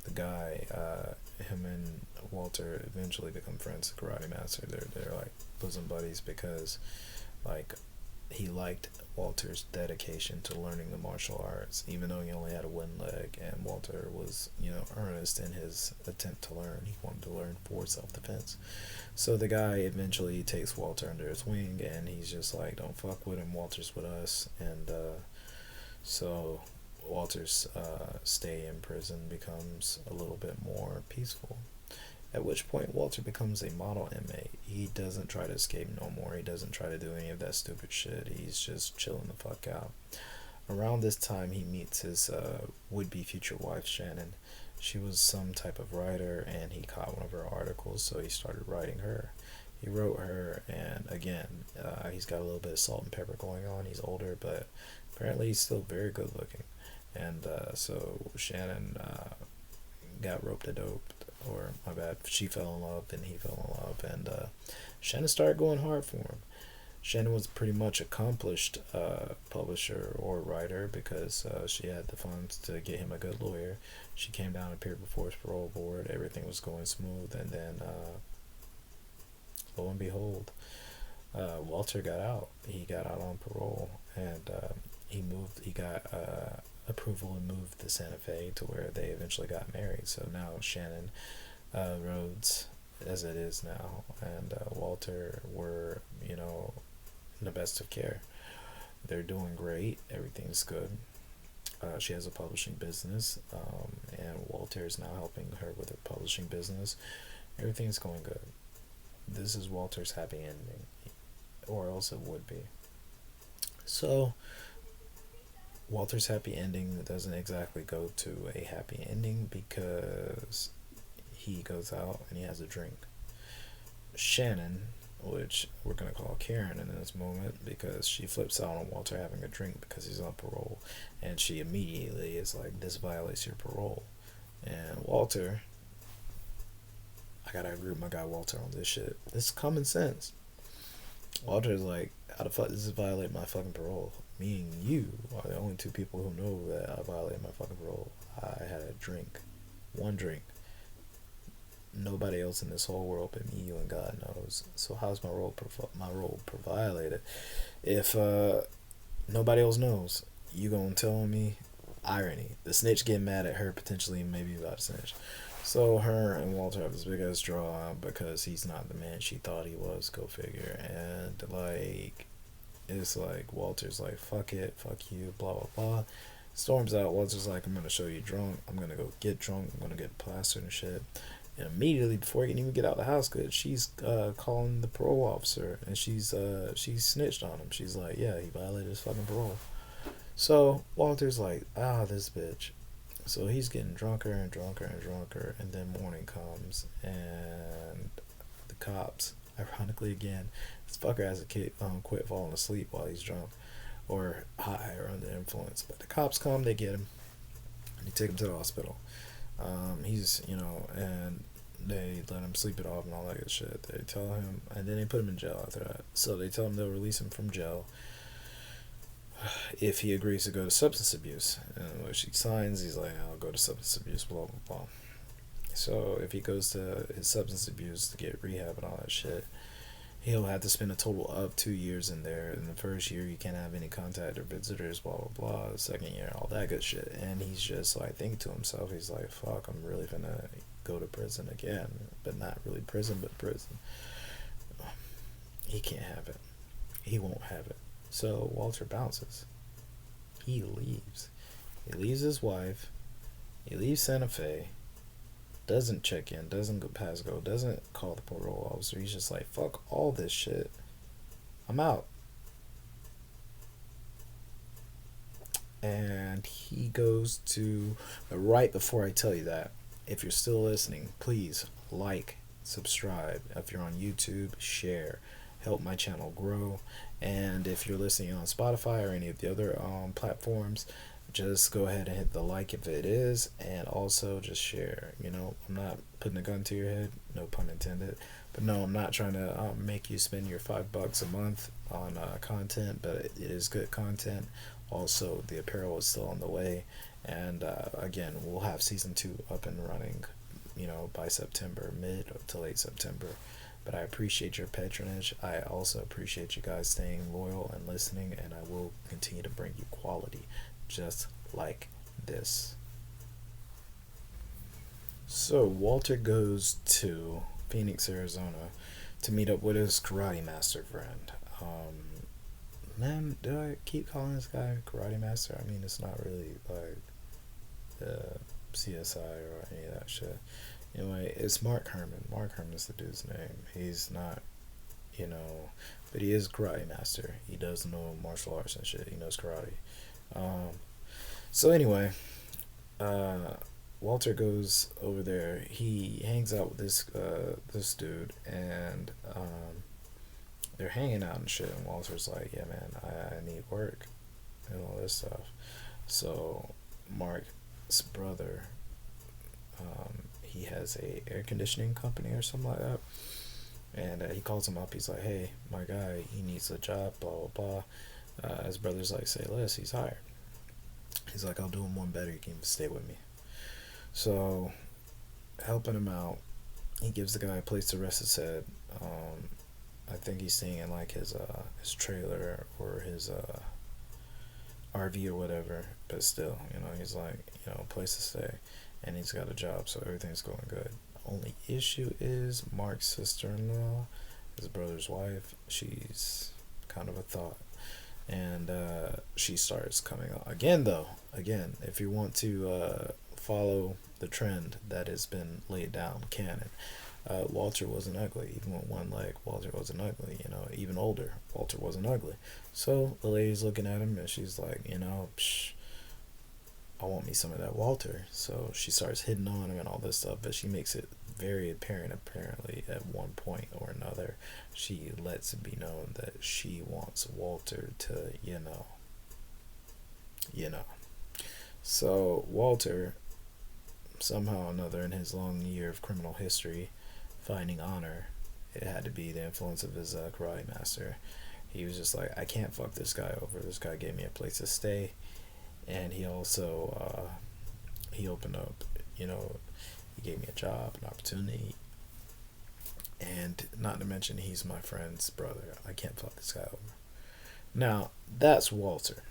the guy, him and Walter eventually become friends. The Karate Master. They're like bosom buddies because, like, he liked Walter's dedication to learning the martial arts, even though he only had a one leg, and Walter was, earnest in his attempt to learn. He wanted to learn for self-defense. So the guy eventually takes Walter under his wing, and he's just like, don't fuck with him, Walter's with us. And so Walter's stay in prison becomes a little bit more peaceful. At which point Walter becomes a model inmate. He doesn't try to escape no more. He doesn't try to do any of that stupid shit. He's just chilling the fuck out. Around this time he meets his would-be future wife, Shannon. She was some type of writer, and he caught one of her articles, so he started writing her. He wrote her, and again, he's got a little bit of salt and pepper going on. He's older, but apparently he's still very good looking. And so Shannon got roped a dope, or my bad, she fell in love and he fell in love, and Shannon started going hard for him. Shannon was pretty much accomplished publisher or writer because she had the funds to get him a good lawyer. She came down and appeared before his parole board. Everything was going smooth, and then lo and behold, Walter got out. He got out on parole, and he moved. He got approval and moved to Santa Fe, to where they eventually got married. So now Shannon, Rhodes, as it is now, and Walter were, in the best of care. They're doing great. Everything's good. She has a publishing business, and Walter is now helping her with her publishing business. Everything's going good. This is Walter's happy ending, or else it would be. So Walter's happy ending doesn't exactly go to a happy ending because he goes out and he has a drink. Shannon, which we're going to call Karen in this moment, because she flips out on Walter having a drink because he's on parole, and she immediately is like, this violates your parole. And Walter, I gotta agree with my guy Walter on this shit. This is common sense. Walter's like, how the fuck does this violate my fucking parole? Me and you are the only two people who know that I violated my fucking parole. I had a drink. One drink. Nobody else in this whole world but me, you, and God knows. So how's my role violated? If nobody else knows, you gonna tell me? Irony. The snitch getting mad at her, potentially maybe about to snitch. So her and Walter have this big ass draw because he's not the man she thought he was. Go figure. And like, it's like Walter's like, fuck it, fuck you, blah blah blah. Storms out. Walter's like, I'm gonna show you drunk. I'm gonna go get drunk. I'm gonna get plastered and shit. And immediately before he can even get out of the house, good, she's calling the parole officer, and she's snitched on him. She's like, yeah, he violated his fucking parole. So Walter's like, this bitch. So he's getting drunker and drunker and drunker, and then morning comes, and the cops, ironically again, this fucker has a kid quit falling asleep while he's drunk, or high or under influence. But the cops come, they get him, and they take him to the hospital. He's, and they let him sleep it off and all that good shit. They tell him, and then they put him in jail after that. So they tell him they'll release him from jail if he agrees to go to substance abuse. And when she signs, he's like, I'll go to substance abuse, blah, blah, blah. So if he goes to his substance abuse to get rehab and all that shit, he'll have to spend a total of 2 years in there. In the first year, you can't have any contact or visitors, blah, blah, blah. The second year, all that good shit. And he's just like thinking to himself, he's like, fuck, I'm really gonna go to prison again. But not really prison, but prison. He can't have it. He won't have it. So Walter bounces. He leaves. He leaves his wife. He leaves Santa Fe. Doesn't check in, doesn't go past go, doesn't call the parole officer. He's just like, fuck all this shit. I'm out. And he goes to, right before I tell you that, if you're still listening, please like, subscribe. If you're on YouTube, share. Help my channel grow. And if you're listening on Spotify or any of the other platforms, just go ahead and hit the like if it is, and also just share. I'm not putting a gun to your head, no pun intended. But no, I'm not trying to make you spend your $5 a month on content, but it is good content. Also, the apparel is still on the way, and again, we'll have season 2 up and running, by September, mid to late September. But I appreciate your patronage. I also appreciate you guys staying loyal and listening, and I will continue to bring you quality just like this. So Walter goes to Phoenix, Arizona to meet up with his karate master friend. Man, do I keep calling this guy karate master? I mean, it's not really like CSI or any of that shit. Anyway, it's Mark Herman. Mark Herman is the dude's name. He's not, but he is karate master. He does know martial arts and shit. He knows karate. So anyway, Walter goes over there. He hangs out with this dude, and they're hanging out and shit. And Walter's like, "Yeah, man, I need work and all this stuff." So Mark's brother, he has a air conditioning company or something like that, and he calls him up. He's like, "Hey, my guy, he needs a job, blah blah blah." His brother's like, "Say less, he's hired." He's like, "I'll do him one better, you can stay with me." So, helping him out, he gives the guy a place to rest his head. I think he's staying in like his trailer or his RV or whatever, but still, he's like, a place to stay, and he's got a job, so everything's going good. Only issue is Mark's sister-in-law, his brother's wife. She's kind of a thought, and she starts coming on again. If you want to follow the trend that has been laid down canon, Walter wasn't ugly. Even with one leg, Walter wasn't ugly. Even older, Walter wasn't ugly. So the lady's looking at him, and she's like, psh, I want me some of that Walter. So she starts hitting on him and all this stuff, but she makes it very apparent, apparently, at one point or another. She lets it be known that she wants Walter to, So Walter, somehow or another, in his long year of criminal history, finding honor, it had to be the influence of his karate master. He was just like, I can't fuck this guy over. This guy gave me a place to stay, and he also he opened up, he gave me a job, an opportunity, and not to mention he's my friend's brother. I can't fuck this guy over. Now that's Walter.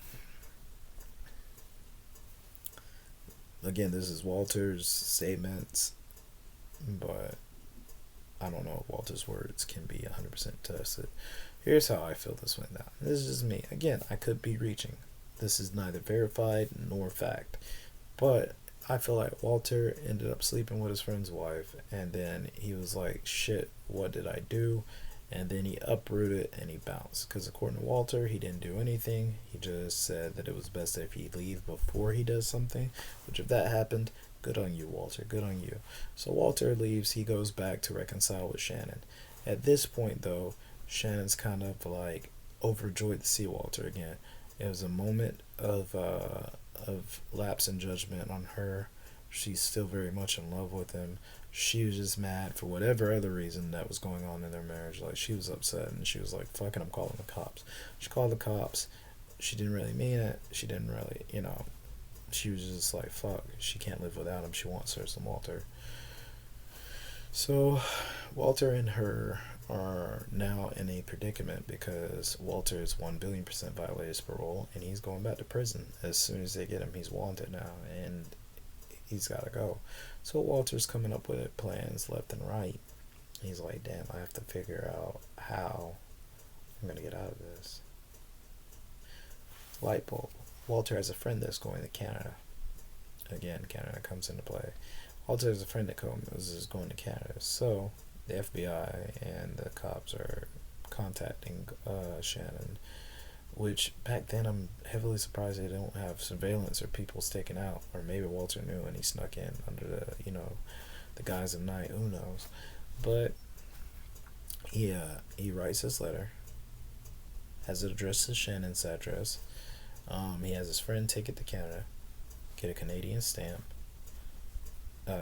Again, this is Walter's statements, but I don't know if Walter's words can be 100% tested. Here's how I feel this went down. This is just me. Again, I could be reaching. This is neither verified nor fact. But I feel like Walter ended up sleeping with his friend's wife, and then he was like, shit, what did I do? And then he uprooted and he bounced. Because according to Walter, he didn't do anything. He just said that it was best if he leave before he does something. Which if that happened, good on you, Walter. Good on you. So Walter leaves. He goes back to reconcile with Shannon. At this point, though, Shannon's kind of like overjoyed to see Walter again. It was a moment of lapse in judgment on her. She's still very much in love with him. She was just mad for whatever other reason that was going on in their marriage. Like, she was upset, and she was like, fucking, I'm calling the cops. She called the cops. She didn't really mean it. She didn't really, she was just like, fuck, she can't live without him. She wants her some Walter. So Walter and her are now in a predicament because Walter is 1,000,000,000% violated his parole, and he's going back to prison. As soon as they get him, he's wanted now, and he's got to go. So Walter's coming up with plans left and right. He's like, damn, I have to figure out how I'm going to get out of this. Light bulb. Walter has a friend that's going to Canada. Again, Canada comes into play. Walter has a friend that is going to Canada. So the FBI and the cops are contacting Shannon, which back then I'm heavily surprised they don't have surveillance or people staking out, or maybe Walter knew and he snuck in under the the guise of night, who knows. But he writes his letter, has it addressed to Shannon's address. He has his friend take it to Canada, get a Canadian stamp,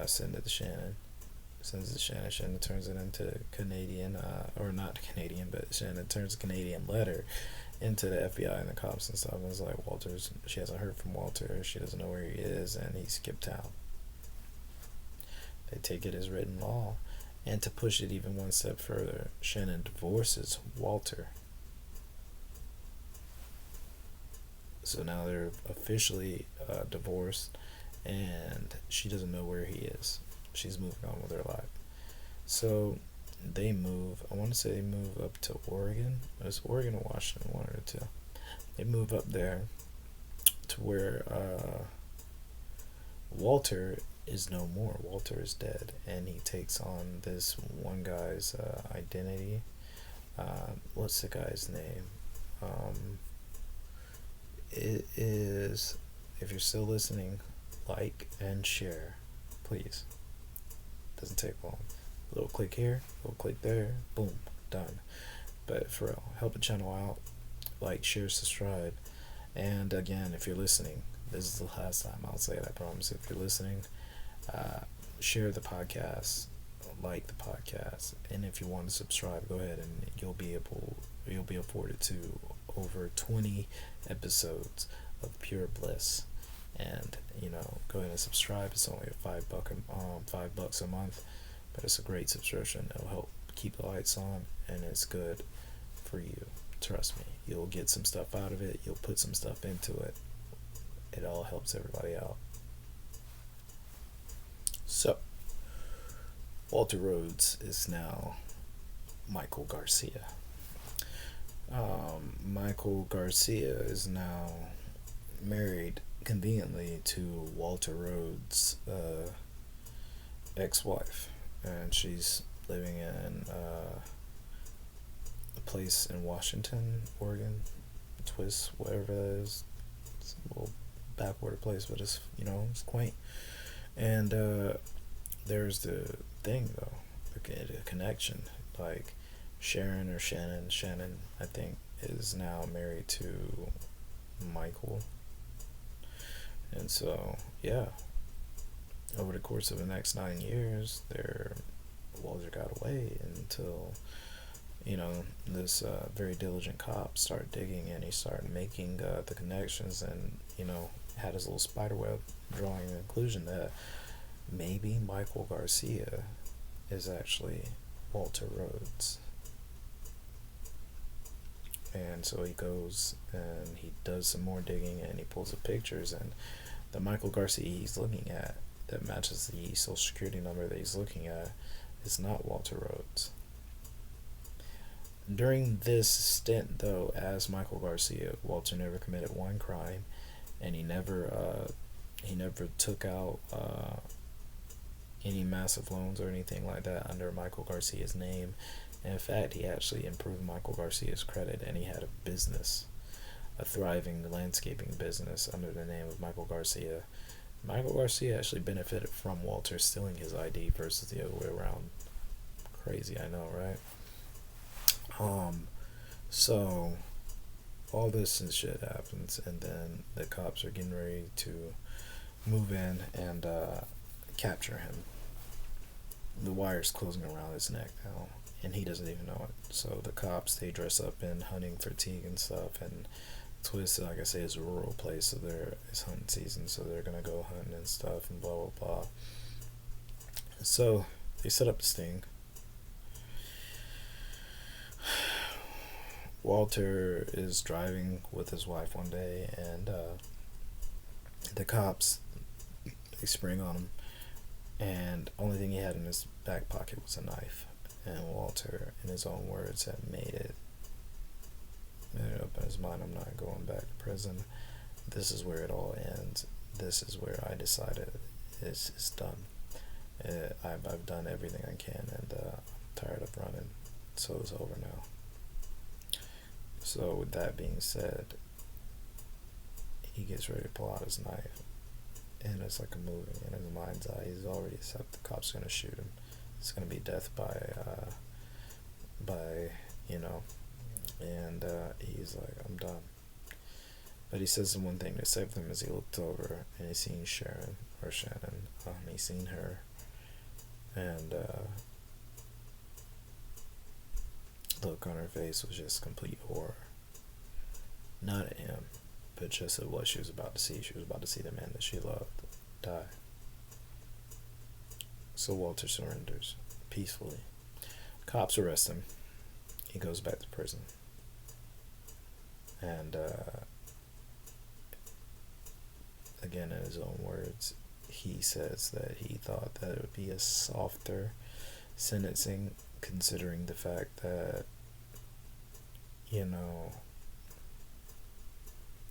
send it to Shannon. Sends it to Shannon. Shannon turns it into Canadian, or not Canadian, but Shannon turns a Canadian letter into the FBI and the cops and stuff. And it's like she hasn't heard from Walter. She doesn't know where he is, and he skipped town. They take it as written law. And to push it even one step further, Shannon divorces Walter. So now they're officially divorced, and she doesn't know where he is. She's moving on with her life. So they move. I want to say they move up to Oregon. It's Oregon or Washington, one or two. They move up there to where Walter is no more. Walter is dead, and he takes on this one guy's identity. What's the guy's name? It is. If you're still listening, like and share, please. Doesn't take long. A little click here, a little click there, boom, done. But for real, help the channel out. Like, share, subscribe. And again, if you're listening, this is the last time I'll say it, I promise. If you're listening, share the podcast, like the podcast, and if you want to subscribe, go ahead and you'll be afforded to over 20 episodes of pure bliss. And go ahead and subscribe. It's only $5 a month, but it's a great subscription. It'll help keep the lights on, and it's good for you. Trust me, you'll get some stuff out of it. You'll put some stuff into it. It all helps everybody out. So, Walter Rhodes is now Michael Garcia. Michael Garcia is now married conveniently to Walter Rhodes' ex-wife, and she's living in a place in Washington, Oregon, Twist, whatever that is. It's a little backwater place, but it's it's quaint. And there's the thing though, the connection. Like Shannon, I think, is now married to Michael. And so, yeah, over the course of the next 9 years, Walter got away until, this very diligent cop started digging, and he started making the connections, and, had his little spider web, drawing the conclusion that maybe Michael Garcia is actually Walter Rhodes. And so he goes and he does some more digging, and he pulls up pictures, and the Michael Garcia he's looking at that matches the social security number that he's looking at is not Walter Rhodes. During this stint, though, as Michael Garcia, Walter never committed one crime, and he never took out any massive loans or anything like that under Michael Garcia's name. In fact, he actually improved Michael Garcia's credit, and he had a business, a thriving landscaping business under the name of Michael Garcia. Michael Garcia actually benefited from Walter stealing his ID versus the other way around. Crazy, I know, right? So all this and shit happens, and then the cops are getting ready to move in and capture him. The wire's closing around his neck now, and he doesn't even know it. So the cops, they dress up in hunting fatigue and stuff, and Twist, like I say, is a rural place, so it's hunting season, so they're gonna go hunting and stuff and blah blah blah. So they set up the sting. Walter is driving with his wife one day, and the cops, they spring on him, and only thing he had in his back pocket was a knife. And Walter, in his own words, had made it up in his mind, I'm not going back to prison. This is where it all ends. This is where I decided it's done. I've done everything I can, and I'm tired of running, so it's over now. So with that being said, he gets ready to pull out his knife, and it's like a movie. In his mind's eye, he's already accepted the cops gonna shoot him. It's gonna be death by you know, and he's like, I'm done. But he says the one thing that saved him is he looked over and he seen Shannon. He seen her, and look on her face was just complete horror. Not at him, but just at what she was about to see. She was about to see the man that she loved die. So Walter surrenders peacefully. Cops arrest him. He goes back to prison. And again, in his own words, he says that he thought that it would be a softer sentencing, considering the fact that, you know,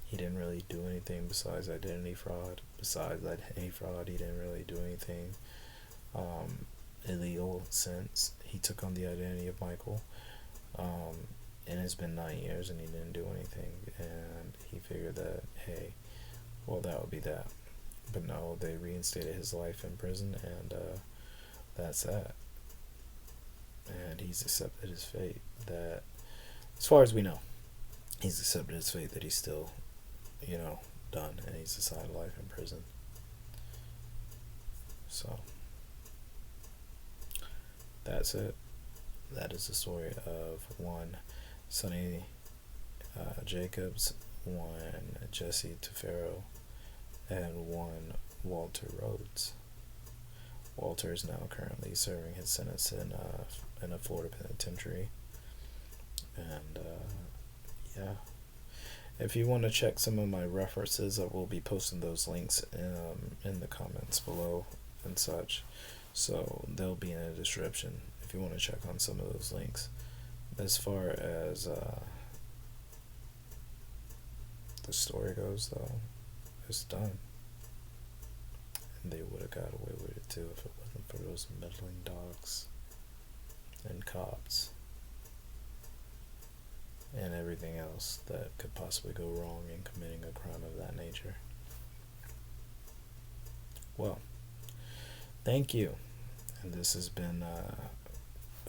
he didn't really do anything besides identity fraud. Besides identity fraud, he didn't really do anything illegal since he took on the identity of Michael. And it's been 9 years and he didn't do anything. And he figured that, hey, well, that would be that. But no, they reinstated his life in prison, and that's that. And he's accepted his fate. That, as far as we know, he's accepted his fate that he's still, you know, done, and he's decided life in prison. So, that's it. That is the story of one Sonny Jacobs, one Jesse Tafero, and one Walter Rhodes. Walter is now currently serving his sentence in a Florida penitentiary. And yeah, if you want to check some of my references, I will be posting those links in the comments below and such. So they'll be in the description if you want to check on some of those links. As far as the story goes, though, it's done. And they would have got away with it too if it wasn't for those meddling dogs and cops and everything else that could possibly go wrong in committing a crime of that nature. Well, thank you. And this has been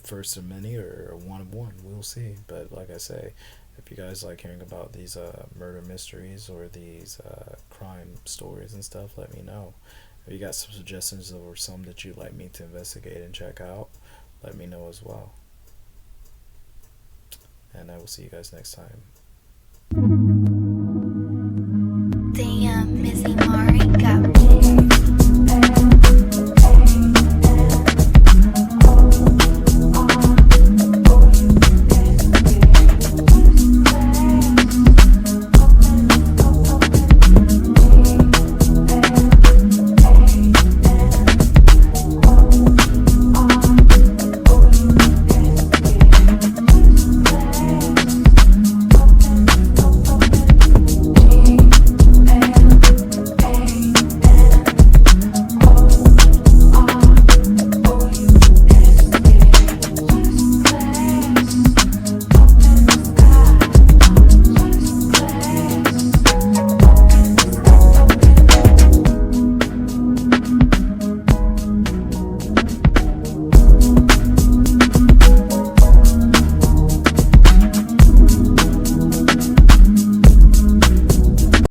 first of many or one of one. We'll see. But like I say, if you guys like hearing about these murder mysteries or these crime stories and stuff, let me know. If you got some suggestions or some that you'd like me to investigate and check out, let me know as well. And I will see you guys next time.